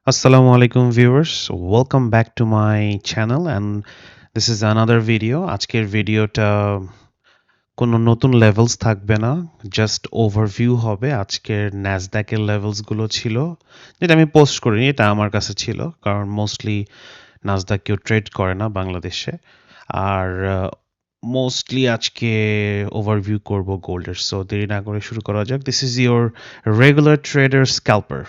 Assalamu alaikum viewers, welcome back to my channel and this is another video. আজকের ভিডিওটা কোনো নতুন levels থাকবে না, জাস্ট ওভারভিউ হবে। আজকের ন্যাসড্যাকের লেভেলস গুলো ছিল যেটা আমি পোস্ট করিনি, এটা আমার কাছে ছিল কারণ মোস্টলি নাসডাক কেউ ট্রেড করে না বাংলাদেশে। আর মোস্টলি আজকে ওভারভিউ করব গোল্ডের। সো দেরি না করে শুরু করা যাক। This is your regular trader scalper.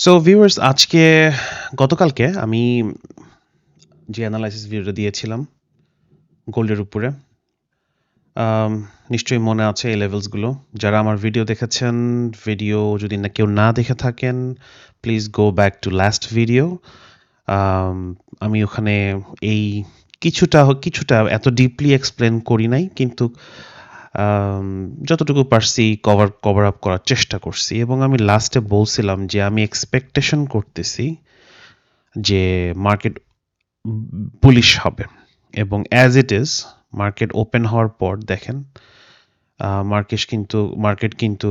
So viewers, গতকালকে আমি যে অ্যানালাইসিস ভিডিওটা দিয়েছিলাম গোল্ডের উপরে, নিশ্চয়ই মনে আছে এই লেভেলসগুলো। যারা আমার ভিডিও দেখেছেন, ভিডিও যদি না কেউ না দেখে থাকেন, please go back to last video. আমি ওখানে এই কিছুটা এত ডিপলি এক্সপ্লেন করি নাই, কিন্তু যতটুকু পারছি কভার আপ করার চেষ্টা করছি। এবং আমি লাস্টে বলছিলাম যে আমি এক্সপেকটেশন করতেছি যে মার্কেট বুলিশ হবে, এবং as it is market open হওয়ার পর দেখেন মার্কেট কিন্তু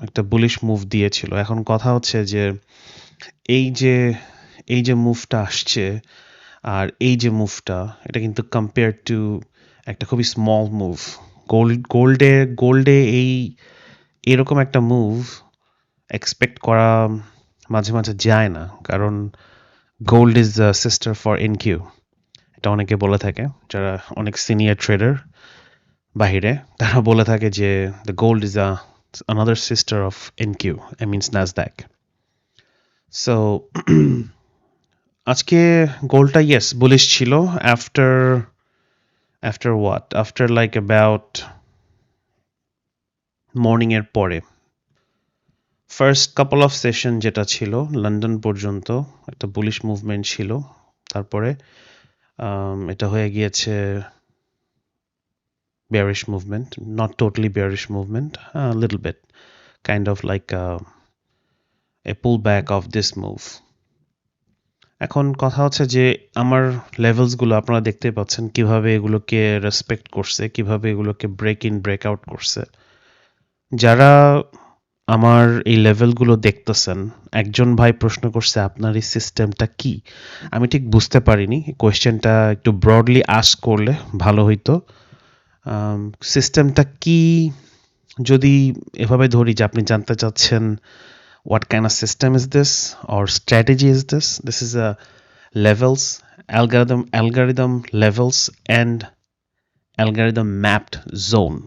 একটা বুলিশ মুভ দিয়েছিল। এখন কথা হচ্ছে যে এই যে এই যে মুভটা আসছে, আর এই যে মুভটা, এটা কিন্তু কম্পেয়ার টু একটা খুবই স্মল মুভ। গোল্ডে এরকম একটা মুভ এক্সপেক্ট করা মাঝে মাঝে যায় না, কারণ gold is the sister for NQ, এটা অনেকে বলে থাকে। যারা অনেক সিনিয়র ট্রেডার বাহিরে, তারা বলে থাকে যে the gold is another sister of এনকিউ, I means Nasdaq. So আজকে গোল্ডটা ইয়েস বুলিশ ছিল আফটার লাইক অ্যাবাউট মর্নিং এর পরে। ফার্স্ট কাপল অফ সেশন যেটা ছিল লন্ডন পর্যন্ত একটা বুলিশ মুভমেন্ট ছিল, তারপরে এটা হয়ে গিয়েছে bearish movement, not totally bearish movement, a little bit, kind of like a pullback of this move. এখন কথা হচ্ছে যে আমার লেভেলসগুলো আপনারা দেখতে পাচ্ছেন কিভাবে এগুলোকে রেসপেক্ট করছে, কিভাবে এগুলোকে ব্রেক ইন ব্রেক আউট করছে। যারা আমার এই লেভেলগুলো দেখতেছেন, একজন ভাই প্রশ্ন করছে আপনার এই সিস্টেমটা কি। আমি ঠিক বুঝতে পারিনি, কোয়েশ্চেনটা একটু ব্রডলি আস্ক করলে ভালো হইতো। সিস্টেমটা কি যদি এভাবে ধরি যে আপনি জানতে চাচ্ছেন what kind of system is this or strategy is this, this is a levels, algorithm levels and algorithm mapped zone.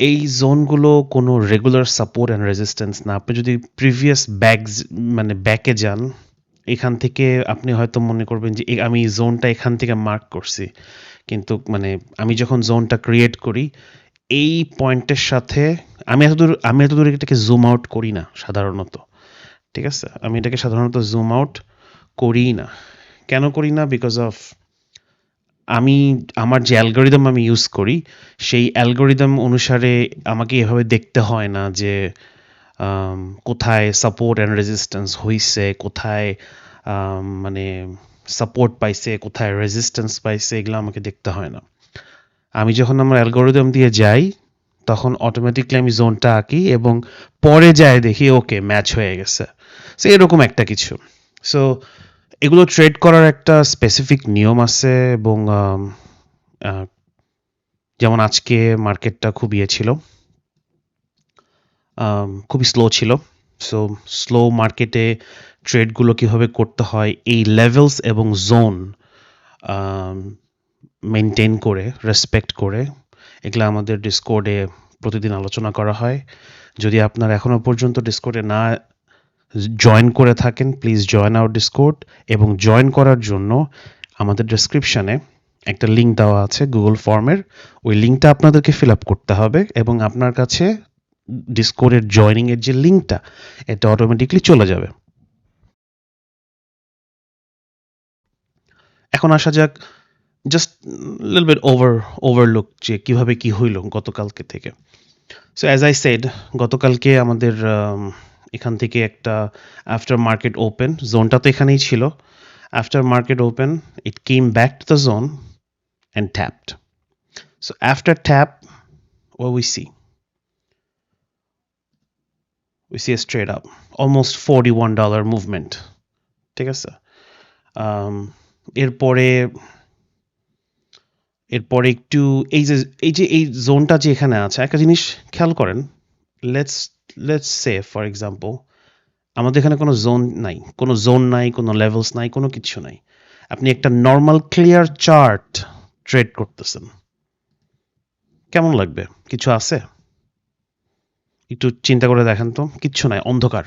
এই জোনগুলো কোনো রেগুলার সাপোর্ট অ্যান্ড রেজিস্ট্যান্স না। আপনি যদি প্রিভিয়াস ব্যাকে যান, এখান থেকে আপনি হয়তো মনে করবেন যে আমি জোনটা এখান থেকে মার্ক করছি, কিন্তু আমি যখন জোনটা ক্রিয়েট করি এই পয়েন্টের সাথে আমি এতদূর এটাকে জুম আউট করি না সাধারণত। ঠিক আছে, আমি এটাকে সাধারণত জুম আউট করি না। কেন করি না? বিকজ অফ আমার যে অ্যালগোরিদম আমি ইউজ করি, সেই অ্যালগোরিদম অনুসারে আমাকে এভাবে দেখতে হয় না যে কোথায় সাপোর্ট অ্যান্ড রেজিস্ট্যান্স হইছে, কোথায় সাপোর্ট পাইছে, কোথায় রেজিস্ট্যান্স পাইছে, এগুলো আমাকে দেখতে হয় না। আমি যখন আমার অ্যালগোরিদম দিয়ে যাই, তখন অটোমেটিকলি আমি জোনটা আঁকি এবং পরে যায় দেখি ওকে ম্যাচ হয়ে গেছে। সো এরকম একটা কিছু। সো এগুলো ট্রেড করার একটা স্পেসিফিক নিয়ম আছে, এবং যেমন আজকে মার্কেটটা খুব ছিল, খুবই স্লো ছিল। সো স্লো মার্কেটে ট্রেডগুলো কীভাবে করতে হয়, এই লেভেলস এবং জোন মেনটেন করে, রেসপেক্ট করে, এগুলো আমাদের ডিসকর্ডে প্রতিদিন আলোচনা করা হয়। যদি আপনারা এখনও পর্যন্ত ডিসকর্ডে না জয়েন করে থাকেন, প্লিজ জয়েন আওয়ার ডিসকর্ড। এবং জয়েন করার জন্য আমাদের ডেসক্রিপশানে একটা লিঙ্ক দেওয়া আছে গুগল ফর্মের, ওই লিঙ্কটা আপনাদেরকে ফিল আপ করতে হবে এবং আপনার কাছে ডিসকর্ডের জয়নিংয়ের যে লিঙ্কটা, এটা অটোমেটিকলি চলে যাবে। এখন আসা যাক জাস্ট লিটল বিট ওভারলুক যে কিভাবে কি হইল গতকালকে থেকে। সো অ্যাজ আই সেড, গতকালকে আমাদের এখান থেকে একটা আফটার মার্কেট ওপেন, জোনটা তো এখানেই ছিল। After market open it came back to the zone and tapped. So after tap, what we see a straight up almost $41 movement. ঠিক আছে? এরপরে একটু এই জোনটা যে এখানে আছে একটা জিনিস খেয়াল করেন। লেটস সে ফর এক্সাম্পল আমাদের এখানে কোনো জোন নাই, কোনো লেভেলস নাই, কোনো কিছু নাই। আপনি একটা নর্মাল ক্লিয়ার চার্ট ট্রেড করতেছেন, কেমন লাগবে? কিছু আছে? একটু চিন্তা করে দেখেন তো। কিচ্ছু নাই, অন্ধকার।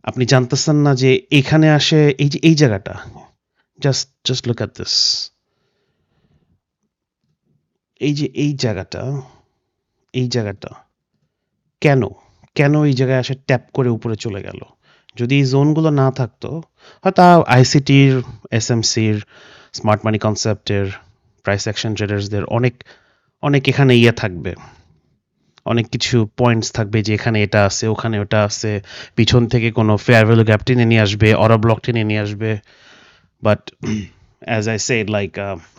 আপনি জানতেছেন না যে এখানে আসে এই জায়গাটা। Just look at this. এই জায়গাটা কেন এই জায়গায় আসে ট্যাপ করে উপরে চলে গেল? যদি এই জোনগুলো না থাকতো, হয়তো আইসিটির, এসএমসির, স্মার্ট মানি কনসেপ্টের, প্রাইস অ্যাকশন ট্রেডার্সদের অনেক এখানে থাকবে, অনেক কিছু পয়েন্টস থাকবে যে এখানে এটা আছে, ওখানে ওটা আছে, পিছন থেকে কোনো ফেয়ার ভ্যালু গ্যাপ টেনে নিয়ে আসবে, অরা ব্লক টেনে নিয়ে আসবে। But as I said, like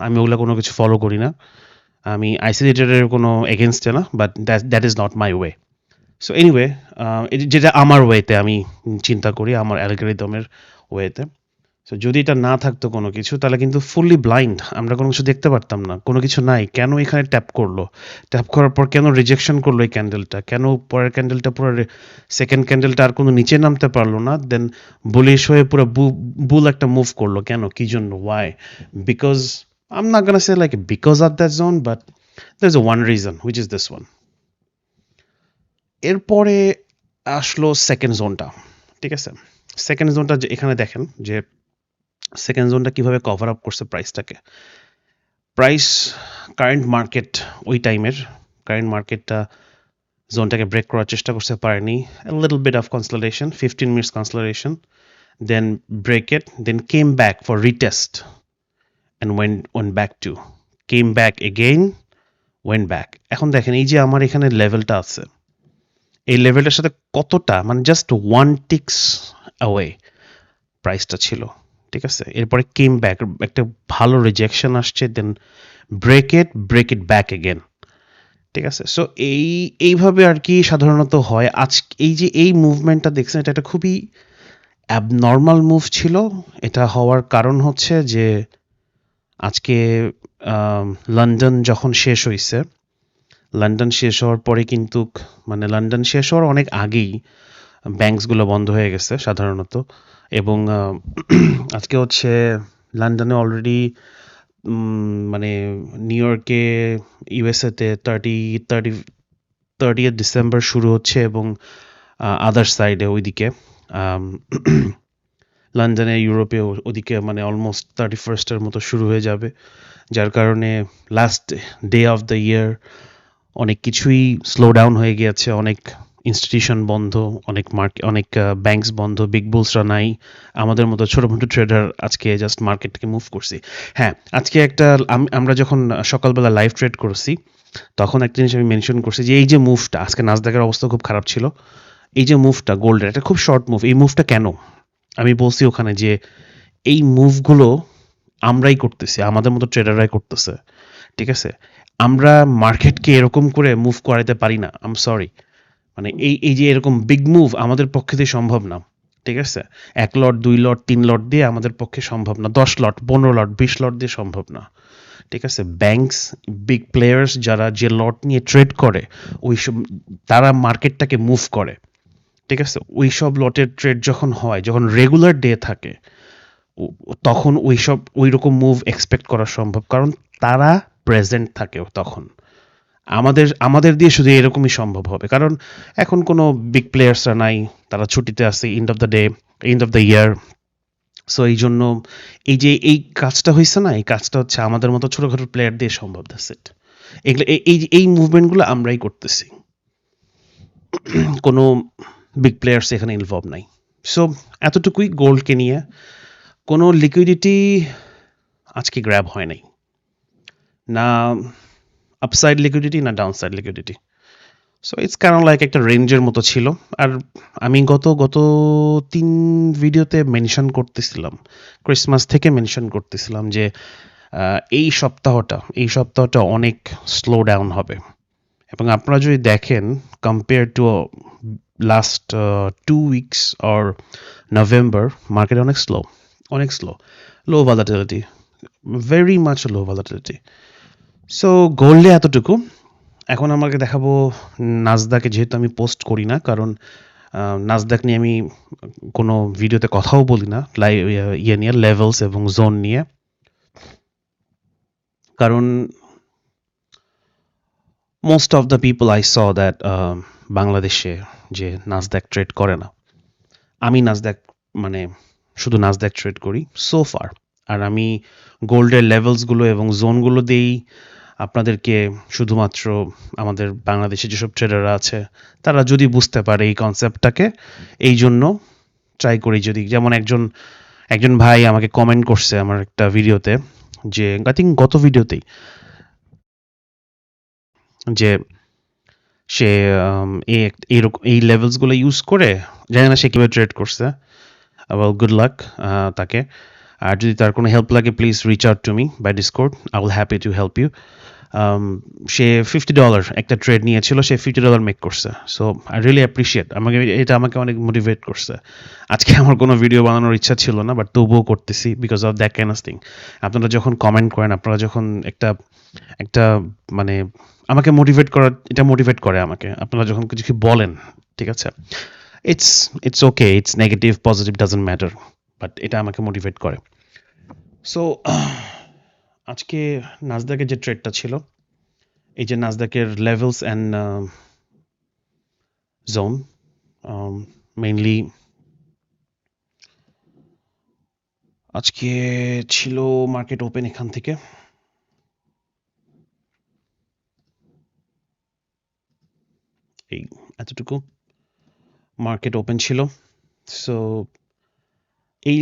আমি ওগুলো কোনো কিছু ফলো করি না। আমি আইসিটি ট্রেডারের কোনো এগেনস্টে না, but that is not my way. So anyway, যেটা আমার ওয়েতে আমি চিন্তা করি, আমার অ্যালগরিদমের ওয়েতে। সো যদি এটা না থাকতো কোনো কিছু, তাহলে কিন্তু ফুললি ব্লাইন্ড, আমরা কোনো কিছু দেখতে পারতাম না, কোনো কিছু নাই। কেন এখানে ট্যাপ করলো? ট্যাপ করার পর কেন রিজেকশন করলো এই ক্যান্ডেলটা? কেন পরের ক্যান্ডেলটা পুরো সেকেন্ড ক্যান্ডেলটা আর কোনো নিচে নামতে পারলো না? দেন বুলিশ হয়ে পুরো বুল একটা মুভ করলো। কেন? কি জন্য? Why? Because I'm not gonna say like because of that zone, but there's a one reason, which is this one. এরপরে আসলো সেকেন্ড জোনটা। ঠিক আছে? সেকেন্ড জোনটা এখানে দেখেন যে সেকেন্ড জোনটা কিভাবে কভার আপ করছে প্রাইসটাকে। প্রাইস কারেন্ট মার্কেট, ওই টাইমের কারেন্ট মার্কেটটা জোনটাকে ব্রেক করার চেষ্টা করতে পারেনি। A little bit of consolidation, 15 minutes consolidation, then break it, then came back for retest and went back to, came back again, went back. এখন দেখেন এই যে আমার এখানে লেভেলটা আছে, এই লেভেলটার সাথে কতটা, মানে জাস্ট ওয়ান টিক্স অ্যাওয়ে প্রাইসটা ছিল। ঠিক আছে? এরপরে কেম ব্যাক, একটা ভালো রিজেকশন আসছে, দেন ব্রেক ইট ব্যাক এগেন। ঠিক আছে? সো এইভাবে আর কি সাধারণত হয়। এই মুভমেন্টটা দেখছেন, এটা একটা খুবই অ্যাবনর্মাল মুভ ছিল। এটা হওয়ার কারণ হচ্ছে যে আজকে লন্ডন যখন শেষ হইছে, লন্ডন শেষ হওয়ার পরে কিন্তু, মানে লন্ডন শেষ হওয়ার অনেক আগেই ব্যাংকসগুলো বন্ধ হয়ে গেছে সাধারণত। এবং আজকে হচ্ছে লন্ডনে অলরেডি, মানে নিউ ইয়র্কে, ইউএসএতে 30th ডিসেম্বর শুরু হচ্ছে, এবং আদার সাইডে ওইদিকে লন্ডনে, ইউরোপে ওদিকে মানে অলমোস্ট 31st মতো শুরু হয়ে যাবে। যার কারণে last day of the year অনেক কিছুই স্লো ডাউন হয়ে গিয়েছে। অনেক ইনস্টিটিউশন বন্ধ, অনেক ব্যাংকস বন্ধ, বিগ বুলসরা নাই। আমাদের মতো ছোটো মোটো ট্রেডার আজকে জাস্ট মার্কেটকে মুভ করছি। হ্যাঁ, আজকে আমরা যখন সকালবেলা লাইভ ট্রেড করছি, তখন একটা জিনিস আমি মেনশন করছি যে এই যে মুভটা, আজকে নাসদাকের অবস্থা খুব খারাপ ছিল, এই যে মুভটা গোল্ডের, এটা খুব শর্ট মুভ। এই মুভটা কেন? আমি বলছি ওখানে যে এই মুভগুলো আমরাই করতেছি, আমাদের মতো ট্রেডাররাই করতেছে। ঠিক আছে? আমরা মার্কেটকে এরকম করে মুভ করাইতে পারি না। আই এম সরি, মানে এই যে এরকম বিগ মুভ আমাদের পক্ষে দিয়ে সম্ভব না। ঠিক আছে? 1 লট, 2 লট, 3 লট দিয়ে আমাদের পক্ষে সম্ভব না। 10 লট, 15 লট, 20 লট দিয়ে সম্ভব না। ঠিক আছে? ব্যাংকস, বিগ প্লেয়ার্স যারা যে লট নিয়ে ট্রেড করে, ওইসব তারা মার্কেটটাকে মুভ করে। ঠিক আছে? ওইসব লটের ট্রেড যখন হয়, যখন রেগুলার ডে থাকে, তখন ওইরকম মুভ এক্সপেক্ট করা সম্ভব, কারণ তারা প্রেজেন্ট থাকে তখন। আমাদের দিয়ে শুধু এরকমই সম্ভব হবে, কারণ এখন কোনো বিগ প্লেয়ার্সরা নাই, তারা ছুটিতে আছে, end of the year. So এই জন্য এই কাজটা হয়েছে না, এই কাজটা হচ্ছে আমাদের মতো ছোটখাটো প্লেয়ার দিয়ে সম্ভব। That's it. এগুলো এই মুভমেন্টগুলো আমরাই করতেছি, কোনো বিগ প্লেয়ার্স এখানে ইনভলভ নাই। সো এতটুকুই গোল্ডকে নিয়ে। কোনো লিকুইডিটি আজকে গ্র্যাব হয় নাই, না আপসাইড লিকুইডিটি না downside liquidity. So it's kind like একটা রেঞ্জের মতো ছিল। আর আমি গত 3 ভিডিওতে মেনশন করতেছিলাম, ক্রিসমাস থেকে মেনশন করতেছিলাম যে এই সপ্তাহটা অনেক স্লো ডাউন হবে এবং আপনারা যদি দেখেন compare to last 2 weeks or November market অনেক slow low volatility very much low volatility so গোল্ডে এতটুকু এখন আমাকে দেখাবো নাজদাকে যেহেতু আমি পোস্ট করি না কারণ নাজদাক নিয়ে আমি কোনো ভিডিওতে কথাও বলি না ইয়ে নিয়ে লেভেলস এবং জোন নিয়ে কারণ most of the people I saw that বাংলাদেশে যে নাজদাক ট্রেড করে না আমি নাজদাক মানে শুধু নাজদাক ট্রেড করি সো ফার আর আমি গোল্ডের লেভেলসগুলো এবং জোনগুলো দিয়েই আপনাদেরকে শুধুমাত্র আমাদের বাংলাদেশে যেসব ট্রেডাররা আছে তারা যদি বুঝতে পারে এই কনসেপ্টটাকে এই জন্য ট্রাই করি যদি যেমন একজন ভাই আমাকে কমেন্ট করছে আমার একটা ভিডিওতে যে আই থিঙ্ক গত ভিডিওতেই যে সে এই লেভেলসগুলো ইউজ করে জানি না সে কীভাবে ট্রেড করছে ওয়েল গুড লাক তাকে আর যদি তার কোনো হেল্প লাগে please reach out to me by Discord I will happy to help you সে $50 একটা ট্রেড নিয়েছিল সে $50 মেক করছে সো আই রিয়েলি অ্যাপ্রিসিয়েট এটা আমাকে অনেক মোটিভেট করছে আজকে আমার কোনো ভিডিও বানানোর ইচ্ছা ছিল না বাট তবুও করতেছি because of that kind of thing আপনারা যখন কমেন্ট করেন আপনারা যখন একটা মানে আমাকে মোটিভেট করে আমাকে আপনারা যখন কিছু বলেন ঠিক আছে it's okay it's negative positive doesn't matter but এটা আমাকে মোটিভেট করে সো আজকে নাজদাকের যে ট্রেডটা ছিল এই যে নাজদাকের লেভেলস অ্যান্ড জোন মেইনলি আজকে ছিল মার্কেট ওপেন এখান থেকে এই এতটুকু মার্কেট ওপেন ছিল সো এই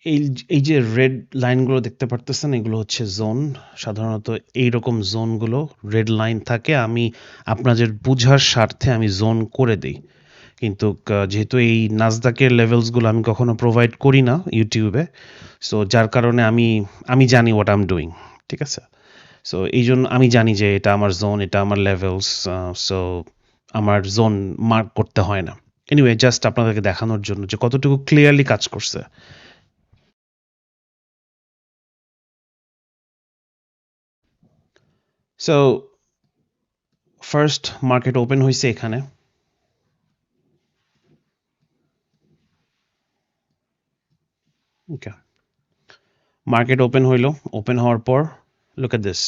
এই এই যে রেড লাইনগুলো দেখতে পারতেছেন এগুলো হচ্ছে জোন সাধারণত এইরকম জোনগুলো রেড লাইন থাকে আমি আপনাদের বুঝার স্বার্থে আমি জোন করে দিই কিন্তু যেহেতু এই নাজদাকের লেভেলসগুলো আমি কখনো প্রোভাইড করি না ইউটিউবে সো যার কারণে আমি জানি হোয়াট আই এম ডুইং ঠিক আছে সো এই জন্য আমি জানি যে এটা আমার জোন এটা আমার লেভেলস সো আমার জোন মার্ক করতে হয় না এনিওয়ে জাস্ট আপনাদেরকে দেখানোর জন্য যে কতটুকু ক্লিয়ারলি কাজ করছে সো ফার্স্ট মার্কেট ওপেন হয়েছে এখানে ওকে মার্কেট ওপেন হইল ওপেন হওয়ার পর লুক এট দিস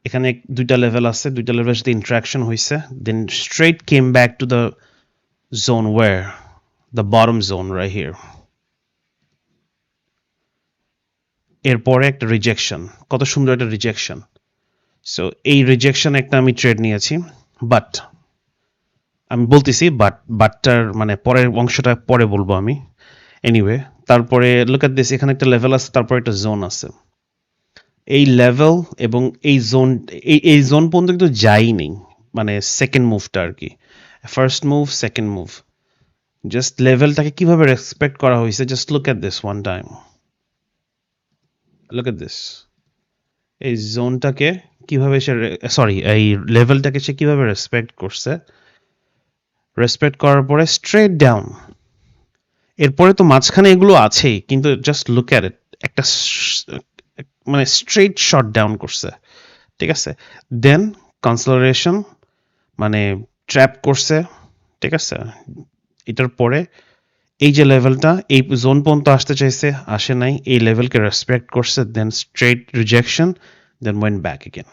এখানে দুইটা লেভেল আছে দুইটা লেভেলের সাথে ইন্টারাকশন হয়েছে then straight came back to the zone where the bottom zone right here এরপরে একটা রিজেকশন কত সুন্দর একটা রিজেকশন সো এই রিজেকশন একটা আমি ট্রেড নিয়েছি বাট আমি বলতেছি বাটটার মানে পরের অংশটা পরে বলবো আমি এনিওয়ে তারপরে লুক এট দিস এখানে একটা লেভেল আছে তারপর একটা জোন আছে এই লেভেল এবং এই জোন পর্যন্ত কিন্তু যাইনি মানে সেকেন্ড মুভটা আর কি first move second move just লেভেলটাকে কিভাবে রেসপেক্ট করা হয়েছে just look at this one time look at this এই জোনটাকে কিভাবে সে সরি এই লেভেলটাকে সে কিভাবে রেসপেক্ট করছে রেসপেক্ট করার পরে স্ট্রেট ডাউন এরপরে তো মাঝখানে এগুলো আছেই কিন্তু জাস্ট লুক এট ইট একটা মানে স্ট্রেট শট ডাউন করছে ঠিক আছে দেন কনসোলিডেশন মানে ট্র্যাপ করছে ঠিক আছে এটার পরে এই যে লেভেলটা এই জোন পর্যন্ত আসতে চাইছে আসে নাই এই লেভেলকে রেসপেক্ট করছে then straight rejection then went back again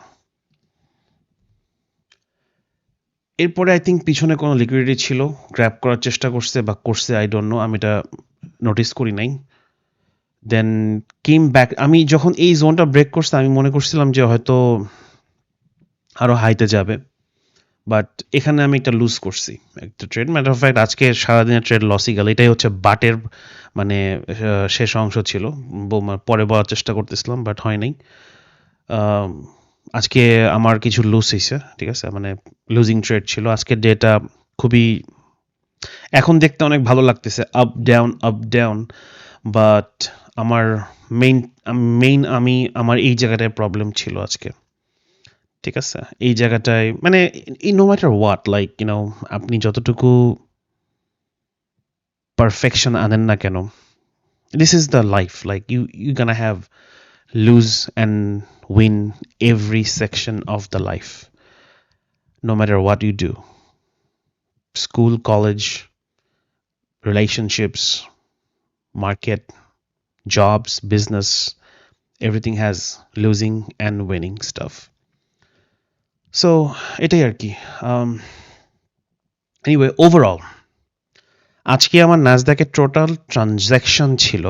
এরপরে আই থিঙ্ক পিছনে কোনো লিকুইডিটি ছিল গ্র্যাব করার চেষ্টা করছে বা করছে আই ডোন্ট নো আমি এটা নোটিস করি নাই দেন কেম ব্যাক আমি যখন এই জোনটা ব্রেক করছে আমি মনে করছিলাম যে হয়তো আরো হাইতে যাবে বাট এখানে আমি একটা লুজ করছি একটা ট্রেড ম্যাটার অফ ফ্যাক্ট আজকে সারাদিনের ট্রেড লসই গেল এটাই হচ্ছে বাটের মানে শেষ অংশ ছিল পরে বলার চেষ্টা করতেছিলাম বাট হয় নাই আজকে আমার কিছু লুজ হয়েছে ঠিক আছে মানে লুজিং ট্রেড ছিল আজকের ডেটা খুবই এখন দেখতে অনেক ভালো লাগতেছে আপ ডাউন বাট আমার মেইন আমি আমার এই জায়গাটায় প্রবলেম ছিল আজকে, ঠিক আছে? এই জায়গাটায় মানে নো ম্যাটার হোয়াট, লাইক আপনি যতটুকু পারফেকশন আনেন না কেন, this is the life, like you gonna have lose and win every section of the life, no matter what you do. School, college, relationships, market, jobs, business, everything has losing and winning stuff. So এটাই আর কি। Anyway overall আজকে আমার নাসডাকের total transaction ছিল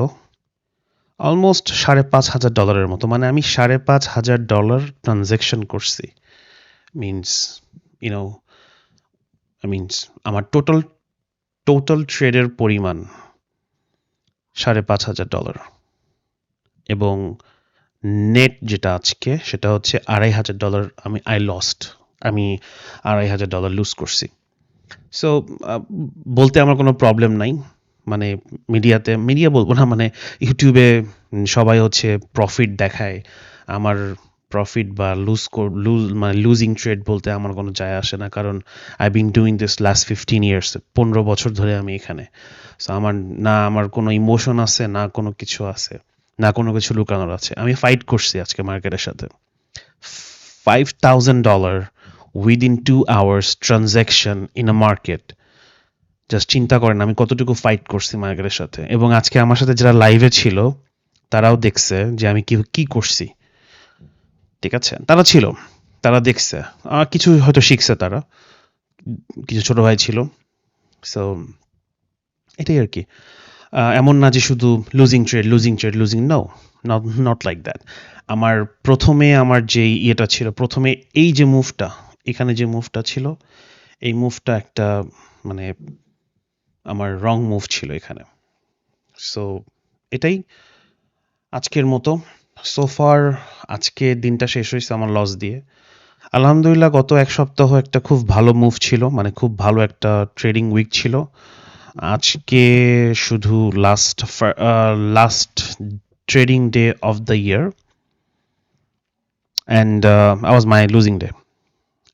almost $5,500 মতো, মানে আমি $5,500 transaction করছি। Means আমার টোটাল ট্রেডের পরিমাণ $5,500 এবং নেট যেটা আজকে সেটা হচ্ছে $2,500। আমি $2,500 লুজ করছি। সো বলতে আমার কোনো প্রবলেম নাই, মানে মিডিয়া বলবো না, মানে ইউটিউবে সবাই হচ্ছে প্রফিট দেখায়, আমার প্রফিট বা মানে লুজিং ট্রেড বলতে আমার কোনো যায় আসে না, কারণ I been doing this last 15 years, 15 বছর ধরে আমি এখানে। সো আমার কোনো ইমোশন আছে না কোনো কিছু আছে, না কোনো কিছু লুকানোর আছে। আমি ফাইট করছি আজকে মার্কেটের সাথে। $5,000 within 2 hours transaction in a market, just চিন্তা করেন আমি কতটুকু ফাইট করছি মার্কেটের সাথে। এবং আজকে আমার সাথে যারা লাইভে ছিল তারাও দেখছে যে আমি কি করছি, ঠিক আছে? তারা দেখছে, কিছু হয়তো শিখছে, তারা কিছু ছোট ভাই ছিল। সো এটাই আর কি। এমন না যে শুধু losing no, not like that. প্রথমে আমার যে ইয়েটা ছিল, প্রথমে এই যে মুভটা, এখানে যে মুভটা ছিল, এই মুভটা একটা মানে আমার রং মুভ ছিল এখানে। সো এটাই আজকের মতো। সোফার আজকে দিনটা শেষ হয়েছে আমার লস দিয়ে। আলহামদুলিল্লাহ গত এক সপ্তাহ একটা খুব ভালো মুভ ছিল, মানে খুব ভালো একটা ট্রেডিং উইক ছিল। আজকে শুধু last trading day of the year and I was my losing day.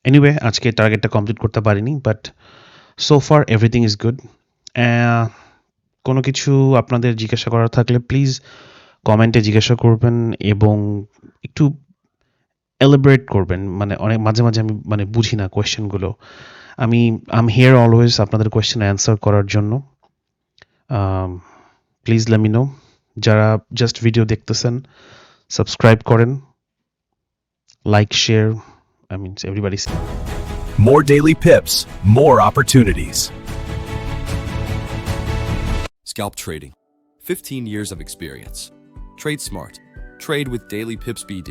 Anyway আজকে টার্গেটটা কমপ্লিট করতে পারিনি, but so far everything is good. কোনো কিছু আপনাদের জিজ্ঞাসা করার থাকলে প্লিজ কমেন্টে জিজ্ঞাসা করবেন এবং একটু এলিব্রেট করবেন, মানে অনেক মাঝে আমি মানে বুঝি না কোয়েশ্চেনগুলো। আই এম হিয়ার অলওয়েজ আপনাদের কোয়েশ্চেন অ্যান্সার করার জন্য। Please let me no. যারা জাস্ট ভিডিও দেখতেছেন সাবস্ক্রাইব করেন, like share, everybody. More daily pips, more opportunities. Scalp trading. 15 years of experience. Trade smart. Trade with Daily Pips BD.